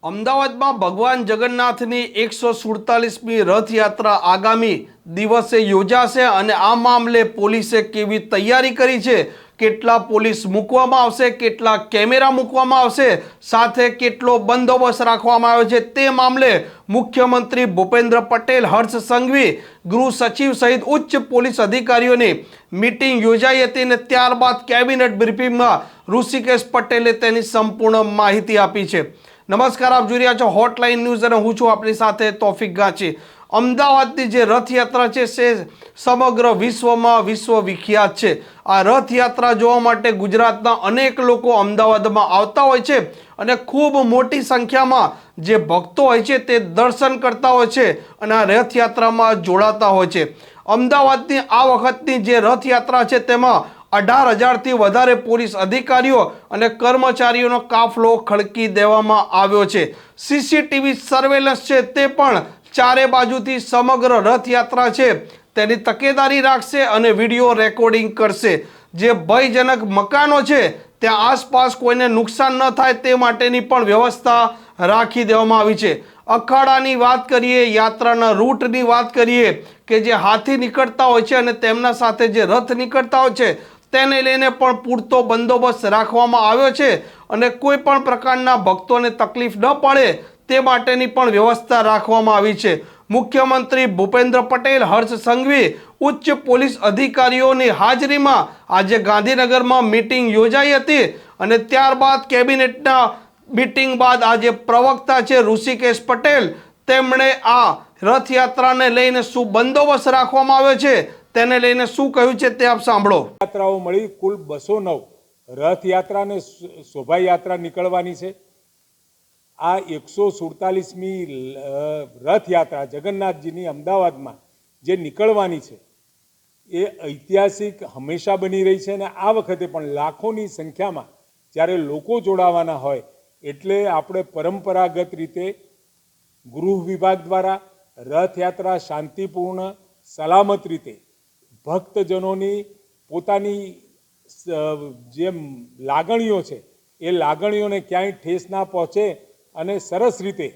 અમદાવાદમાં ભગવાન જગન્નાથની 147મી રથયાત્રા આગામી દિવસે યોજાશે અને આ મામલે પોલીસે કેવી તૈયારી કરી છે, કેટલા પોલીસ મૂકવામાં આવશે, કેટલા કેમેરા મૂકવામાં આવશે, સાથે કેટલો બંદોબસ્ત રાખવામાં આવ્યો છે તે મામલે મુખ્યમંત્રી ભૂપેન્દ્ર પટેલ, હર્ષ સંઘવી, ગૃહ સચિવ સહિત ઉચ્ચ પોલીસ અધિકારીઓની મીટિંગ યોજાઈ હતી અને ત્યારબાદ કેબિનેટ બ્રીફિંગમાં ઋષિકેશ પટેલે તેની સંપૂર્ણ માહિતી આપી છે। નમસ્કાર, આપ જોઈ રહ્યા છો હોટલાઇન ન્યૂઝ અને હું છું આપની સાથે તોફિક ગાંચી। અમદાવાદની જે રથયાત્રા છે તે સમગ્ર વિશ્વમાં વિશ્વવિખ્યાત છે। આ રથયાત્રા જોવા માટે ગુજરાતના અનેક લોકો અમદાવાદમાં આવતા હોય છે અને ખૂબ મોટી સંખ્યામાં જે ભક્તો હોય છે તે દર્શન કરતા હોય છે અને આ રથયાત્રામાં જોડાતા હોય છે। અમદાવાદની આ વખતની જે રથયાત્રા છે તેમાં 18,000થી વધારે પોલીસ અધિકારીઓ અને કર્મચારીઓનો કાફલો ખડકી દેવામાં આવ્યો છે। સીસીટીવી સર્વેલન્સ છે તે પણ ચારે બાજુથી સમગ્ર રથયાત્રા છે તેની તકેદારી રાખશે અને વિડીયો રેકોર્ડિંગ કરશે। જે ભયજનક મકાનો છે ત્યાં આસપાસ કોઈને નુકસાન ન થાય તે માટેની પણ વ્યવસ્થા રાખી દેવામાં આવી છે। અખાડાની વાત કરીએ, યાત્રાના રૂટની વાત કરીએ કે જે હાથી નીકળતા હોય છે અને તેમના સાથે જે રથ નીકળતા હોય છે તેને લઈને પણ પૂરતો બંદોબસ્ત રાખવામાં આવ્યો છે અને કોઈ પણ પ્રકારના ભક્તોને તકલીફ ન પડે તે માટેની પણ વ્યવસ્થા રાખવામાં આવી છે। મુખ્યમંત્રી ભૂપેન્દ્ર પટેલ, હર્ષ સંઘવી, ઉચ્ચ પોલીસ અધિકારીઓની હાજરીમાં આજે ગાંધીનગરમાં મીટિંગ યોજાઈ હતી અને ત્યારબાદ કેબિનેટના મીટિંગ બાદ આજે પ્રવક્તા છે ઋષિકેશ પટેલ, તેમણે આ રથયાત્રાને લઈને શું બંદોબસ્ત રાખવામાં આવ્યો છે તેને લઈને શું કહ્યું છે તે આપ સાંભળો। યાત્રાઓ મળી કુલ 209 રથયાત્રા અને શોભાયાત્રા નીકળવાની છે। આ 147મી રથયાત્રા જગન્નાથજીની અમદાવાદમાં જે નીકળવાની છે એ ઐતિહાસિક હંમેશા બની રહી છે અને આ વખતે પણ લાખોની સંખ્યામાં જ્યારે લોકો જોડાવાના હોય એટલે આપણે પરંપરાગત રીતે ગૃહ વિભાગ દ્વારા રથયાત્રા શાંતિપૂર્ણ સલામત રીતે ભક્તજનોની પોતાની જે લાગણીઓ છે એ લાગણીઓને ક્યાંય ઠેસ ના પહોંચે અને સરસ રીતે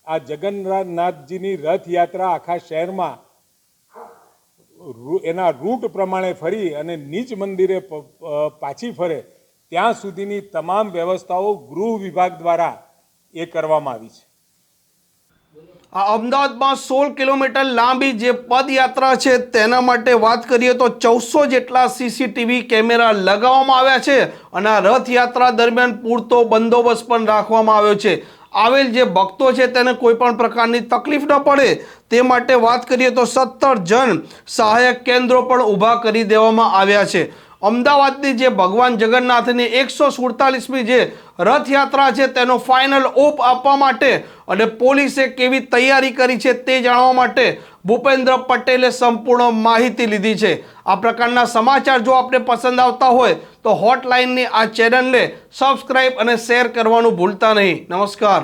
આ જગન્નાથજીની રથયાત્રા આખા શહેરમાં એના રૂટ પ્રમાણે ફરી અને નીચ મંદિરે પાછી ફરે ત્યાં સુધીની તમામ વ્યવસ્થાઓ ગૃહ વિભાગ દ્વારા એ કરવામાં આવી છે। આ અમદાવાદમાં 16 કિલોમીટર લાંબી જે પદયાત્રા છે તેના માટે વાત કરીએ તો 1400 જેટલા સીસીટીવી કેમેરા લગાવવામાં આવ્યા છે અને આ રથયાત્રા દરમિયાન પૂરતો બંદોબસ્ત પણ રાખવામાં આવ્યો છે। આવેલ જે ભક્તો છે તેને કોઈ પણ પ્રકારની તકલીફ ન પડે તે માટે વાત કરીએ તો 17 જન સહાયક કેન્દ્રો પણ ઊભા કરી દેવામાં આવ્યા છે। અમદાવાદની જે ભગવાન જગન્નાથની 147મી જે રથયાત્રા છે તેનો ફાઇનલ ઓપ આપવા માટે અને પોલીસે કેવી તૈયારી કરી છે તે જાણવા માટે ભૂપેન્દ્ર પટેલે સંપૂર્ણ માહિતી લીધી છે। આ પ્રકારના સમાચાર જો આપને પસંદ આવતા હોય તો હોટલાઇનની આ ચેનલને સબસ્ક્રાઇબ અને શેર કરવાનું ભૂલતા નહીં। નમસ્કાર।